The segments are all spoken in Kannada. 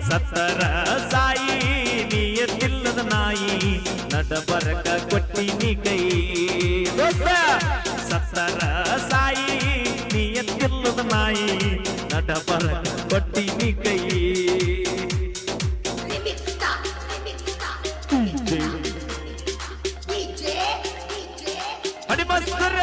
ಸತ್ತರ ಸಾಯಿ ನಿಯತ್ತಿಲ್ಲದ ನಾಯಿ ನಡಬರಕ ಕೊಟ್ಟಿನಿ ಕೈ ದೋಸ್ತ ಸತ್ತರ ಸಾಯಿ ನಿಯತ್ತಿಲ್ಲದ ನಾಯಿ ನಡಬರಕ ಕೊಟ್ಟಿನಿ ಕೈ ಹಡಿ ಮಸ್ತರ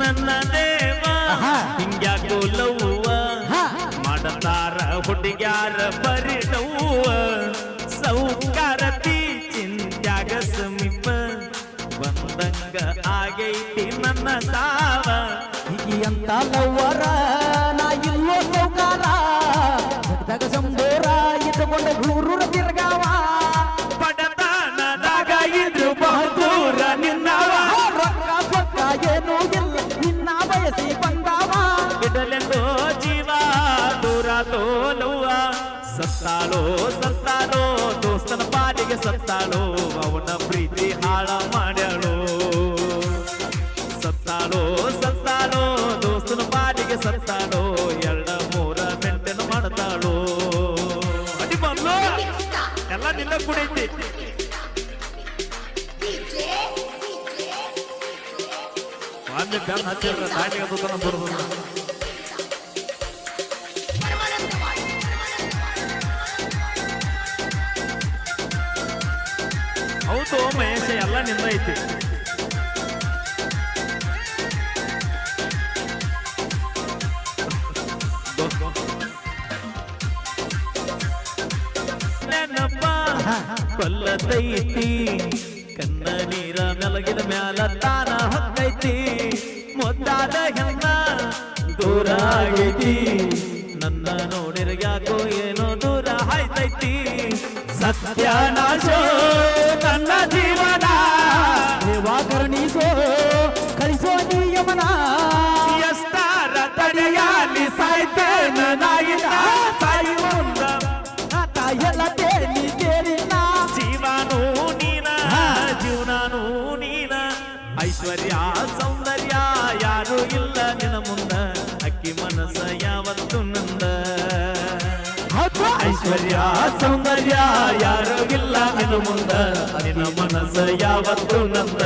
ನನ್ನ ದೇವ ಹಿಂಗ್ಯಾಕೋ ಲವ್ವ ಮಾಡತಾರ ಹುಡುಗ್ಯಾರ ಪರಿಣವ್ವ ಸೌಕಾರತಿ ಚಿಂತ್ಯಾಗ ಸಮೀಪ ಬಂದಂಗ ಆಗೈತಿ ನನ್ನ ಸಾವ ಅಂತ ಲವ್ವರ ನಾ ಇಲ್ಲೋ ಸೌಕಾರ ಸಂಬೋರ ಇಟ್ಟುಕೊಂಡ ಗುರು ತಿರ್ಗಾವ ಪಡತನದಾಗ ಇದ್ರು ಬಹುದೂರ ನಿನ್ನವ ರೊಕ್ಕ ಸೊಕ್ಕ ಏನೂ ಇಲ್ಲ ನಿನ್ನ ಬಯಸಿ ಬಂದಾವ ಬಿಡಲೆಂದೋ ಜೀವ ದೂರ ತೋಲುವ ಸತ್ತಾಳೋ ಸತ್ತಾಳೋ ದೋಸ್ತನ ಪಾಲಿಗೆ ಸತ್ತಾಳೋ ಅವನ ಪ್ರೀತಿ ಹಾಳ ಮಾಡ್ಯಾಳೋ ಸತ್ತಾಳೋ ಸತ್ತಾಳೋ ದೋಸ್ತನ ಪಾಲಿಗೆ ಸತ್ತಾಳೋ ಎರಡ ಮೂರ ಮೆಂಟೆನ ಮಾಡ್ತಾಳೋ ಅಡಿ ಬಂದ್ಲು ಎಲ್ಲ ನಿನ್ನ ಕುಡೈತಿ ಅಲ್ಲಿ ಬೆನ್ನ ಹಚ್ಚಿರ ದಾಟಿಗೆ ತೂತನ ಬರೋದಿಲ್ಲ ಹೌದು ಮಹೇಶ ಎಲ್ಲ ನಿಂದ ಐತಿ ನೆನಪ ಕೊಲ್ಲದೈತಿ ಕನ್ನ ನೀರ ಮೆಲಗಿನ ಮ್ಯಾಲ ತಾನ ಹೊತ್ತೈತಿ ಮುದ್ದಾದ ಹೆಣ್ಣ ದೂರ ಆಗೈತಿ ನನ್ನ ನೋಡಿರ ಯಾಕೋ ಏನೋ ದೂರ ಆಯ್ತೈತಿ ಸತ್ಯನಾಶ ನನ್ನ ಜೀವನ ಕರುಣಿಸೋ ಕಳಿಸೋ ನಿಯಮನ ಎಷ್ಟಾರ ತಡೆಯಾಲಿ ಸಾಯ್ತೇನ ನಾಯಿನ ಸಾಯಿ ಮುಂದ ತಾಯಲ್ಲ ತೇರಿ ತೇರಿನ ಜೀವನೂ ನೀನ ಜೀವನಾನೂ ನೀನ ಐಶ್ವರ್ಯ ಸೌಂದರ್ಯ ಯಾರು ಇಲ್ಲ ನಿನ್ನ ಮುಂದ ಅಕ್ಕಿ ಮನಸ್ಸ ಯಾವತ್ತು ನಂದ ಐಶ್ವರ್ಯ ಸೌಂದರ್ಯ ಯಾರು ಇಲ್ಲ ನಿನ್ನ ಮುಂದ ನಿನ್ನ ಮನಸ್ಸ ಯಾವತ್ತು ನಂದ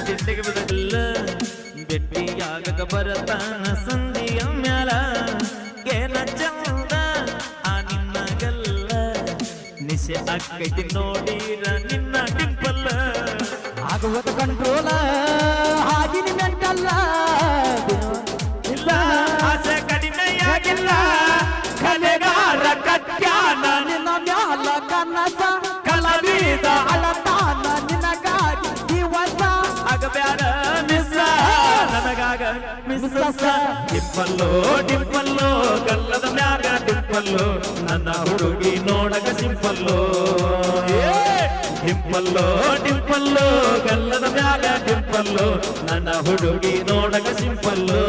ತಿಂಡಿಗೆ ಬಿಡಲ್ಲ ಬೆಟ್ಟಿಯಾಗಕ ಬರತಾನ ಸಂಧಿಯ ಮ್ಯಾಲ ಏನ ಚಂದ ಆ ನಿನ್ನಗಲ್ಲ ನಿಶೆ ಅಕ್ಕೈತಿ ನೋಡಿರ ನಿನ್ನ ಡಿಂಪಲ್ಲ ಆಗುವುದು ಕಂಟ್ರೋಲ ಹಾಗಿನ ಮೆಂಟಲ್ಲ ಇಲ್ಲ ಆಸೆ ಕಡಿಮೆಯಾಗಿಲ್ಲ ಕಲೆಗಾರ ಕಟ್ಯಾನ ನಿನ್ನ ಮ್ಯಾಲ ಕನಸ ಕಲಬೀದ ಅಳತಾನ ನಿನಗಾಗಿ ದಿವಸ ಆಗಬ್ಯಾಡ ಮಿಸ್ಸ ನನಗಾಗ ಮಿಸ್ಸ ಡಿಂಪಲ್ಲೋ ಡಿಂಪಲ್ಲೋ ಗಲ್ಲದ ಮ್ಯಾಗ ಡಿಂಪಲ್ಲೋ ನನ್ನ ಹುಡುಗಿ ನೋಡಕ ಸಿಂಪಲ್ಲೋ ಡಿಂಪಲ್ಲೋ ಡಿಂಪಲ್ಲೋ ಗಲ್ಲದ ಮ್ಯಾಗ ಡಿಂಪಲ್ಲೋ ನನ್ನ ಹುಡುಗಿ ನೋಡಕ ಸಿಂಪಲ್ಲೋ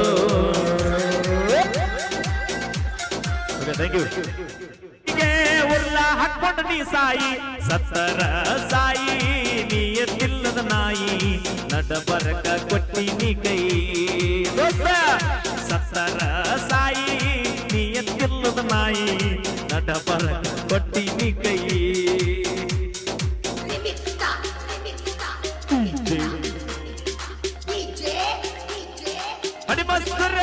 ಥ್ಯಾಂಕ್ ಯು ಉರ್ಲ ಹಾಕೊಂಡು ನೀ ಸಾಯಿ ಸತ್ತರ ಸಾಯಿ ನಿಯತ್ತಿಲ್ಲದ ನಾಯಿ ನಡಬರಕ ಕೊಟ್ಟಿನಿ ಕೈ ದೋಸ್ತ ಸತ್ತರ ಸಾಯಿ ನಿಯತ್ತಿಲ್ಲದ ನಾಯಿ ನಡಬರಕ ಕೊಟ್ಟಿನಿ ಕೈ ಹಡಿ ಮಸ್ತರ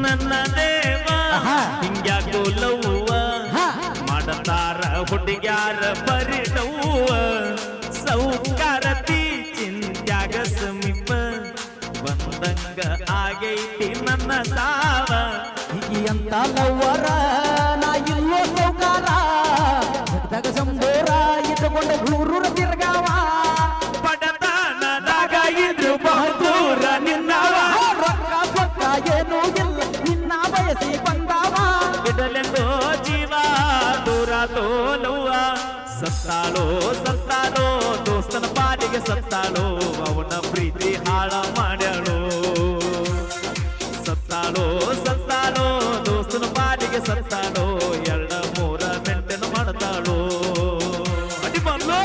ನನ್ನ ದೇವ ಹಿಂಗ್ಯಾಕೋ ಲವ್ವ ಮಾಡತಾರ ಹುಡುಗ್ಯಾರ ಬರಿ ನೋವ ಸೌಕಾರತಿ ಚಿಂತ್ಯಾಗ ಸಮೀಪ ಬಂದಂಗ ಆಗೈತಿ ನನ್ನ ಸಾವ ಅಂತ ಲವ್ವರ ನಾ ಇಲ್ಲೋ ಸೌಕಾರ ಜಗದಾಗ ಸಂಬೋರ ಇಟ್ಟುಕೊಂಡ ಗುರೂರ ತಿರ್ಗಾವ ಪಡತನದಾಗ ಇದ್ರು ಬಹುದೂರ ನಿನ್ನವ ರೊಕ್ಕ ಸೊಕ್ಕ ಏನೂ ಇಲ್ಲ ನಿನ್ನ ಬಯಸಿ ಬಂದಾವ ಬಿಡಲೆಂದೋ ಜೀವ ದೂರ ತೋಲುವ ಸತ್ತಾಳೋ ಸತ್ತಾಳೋ ದೋಸ್ತನ ಪಾಲಿಗೆ ಸತ್ತಾಳೋ ಅವನ ಪ್ರೀತಿ ಹಾಳ ಮಾಡ್ಯಾಳೋ ಸತ್ತಾಳೋ ಸತ್ತಾಳೋ ದೋಸ್ತನ ಪಾಲಿಗೆ ಸತ್ತಾಳೋ ಎರಡ ಮೂರ ಮೆಂಟೆನ ಮಾಡ್ತಾಳೋ ಅಡಿ ಬಂದು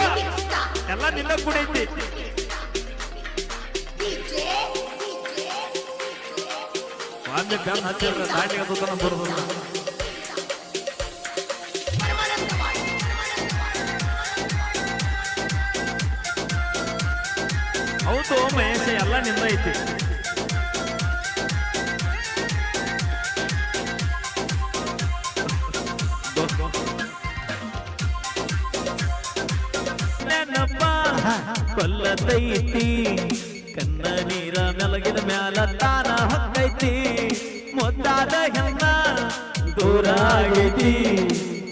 ಎಲ್ಲ ನಿನ್ನ ಕುಡೈತಿ ಒಂದು ಬೆನ್ ಹಚ್ಚಿದ್ರೆ ದಾಟಿಗೆ ಸುತ್ತನ ಬರೋದಿಲ್ಲ ಹೌದು ಮಹೇಶ ಎಲ್ಲ ನಿಂದ ಐತಿ ನೆನಪ ಕೊಲ್ಲತೈತಿ ಕನ್ನ ನೀರ ಮೆಲಗಿದ ಮ್ಯಾಲ ತಾನ ಹೊಕ್ಕೈತಿ ಮುದ್ದಾದ ಹೆಣ್ಣ ದೂರ ಆಗೈತಿ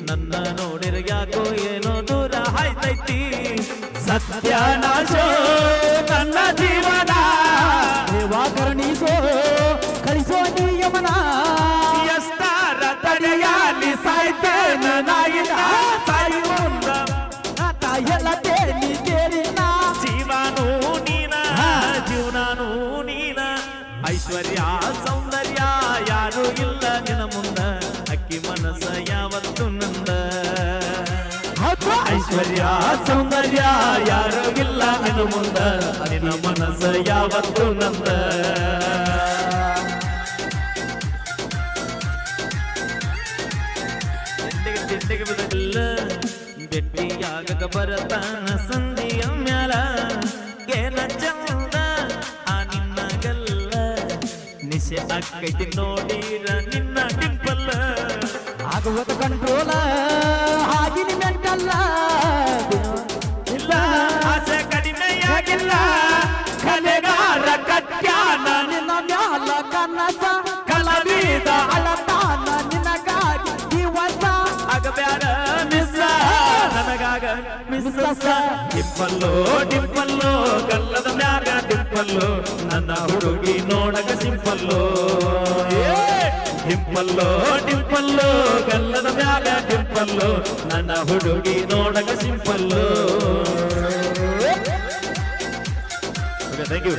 ನನ್ನ ನೋಡಿರ ಯಾಕೋ ಏನೋ ದೂರ ಆಯ್ತೈತಿ ಸತ್ಯನಾಶೋ ನನ್ನ ಜೀವನ ದೇವಾ ಕರುಣಿಸೋ ಕಳಿಸೋ ನಿಯಮನ ಎಷ್ಟಾರ ತಡೆಯಾಲಿ ಸಾಯ್ತೇನ ನಾಯಿನ ಸಾಯಿ ಮುಂದ ತಾಯಲ್ಲ ತೇಳಿ ಕೇಳಿನ ಜೀವನೂ ನೀನ ಜೀವನಾನೂ ನೀನ ಐಶ್ವರ್ಯ ಸೌಂದರ್ಯ ಯಾರು ಇಲ್ಲ ನಿನ್ನ ಮುಂದ ಅಕ್ಕಿ ಮನಸ್ಸ ಯಾವತ್ತು ನಂದ ಐಶ್ವರ್ಯ ಸೌಂದರ್ಯ ಯಾರು ಇಲ್ಲ ನಿನ್ನ ಮುಂದ ನಿನ್ನ ಮನಸ್ಸ ಯಾವತ್ತು ನಂದ ತಿಂಡಿಗೆ ಬದಲ್ಲ ಬೆಟ್ಟಿಯಾಗಕ ಬರತಾನ ಸಂಧಿಯ ಮ್ಯಾಲ ಏನ ಚಂದ ಆ ನಿನ್ನಗಲ್ಲ ನಿಶೆ ಅಕ್ಕೈತಿ ನೋಡಿರ ನಿನ್ನ ಡಿಂಪಲ್ಲ ಆಗುವುದು ಕಂಟ್ರೋಲ ಆಗಿನ ಮೆಂಟಲ್ಲ ಇಲ್ಲ ಆಸೆ ಕಡಿಮೆಯಾಗಿಲ್ಲ ಕಲೆಗಾರ ಕಟ್ಯಾನ ನಿನ್ನ ಮ್ಯಾಲ ಕನಸ ಕಲಬೀದ ಅಳತಾನ ನಿನಗಾಗಿ ಇವತ್ತ ಆಗಬ್ಯಾಡ ಮಿಸ್ಸ ನನಗಾಗ ಮಿಸ್ಸ ಡಿಂಪಲ್ಲೋ ಡಿಂಪಲ್ಲೋ ಗಲ್ಲದ ಮ್ಯಾಗ ಡಿಂಪಲ್ಲೋ ನನ್ನ ಹುಡುಗಿ ನೋಡಕ ಸಿಂಪಲ್ಲೋ ಡಿಂಪಲ್ಲೋ ಡಿಂಪಲ್ಲೋ ಗಲ್ಲದ ಮ್ಯಾಗ ಡಿಂಪಲ್ಲೋ ನನ್ನ ಹುಡುಗಿ ನೋಡಕ ಸಿಂಪಲ್ಲೋ ಥ್ಯಾಂಕ್ ಯು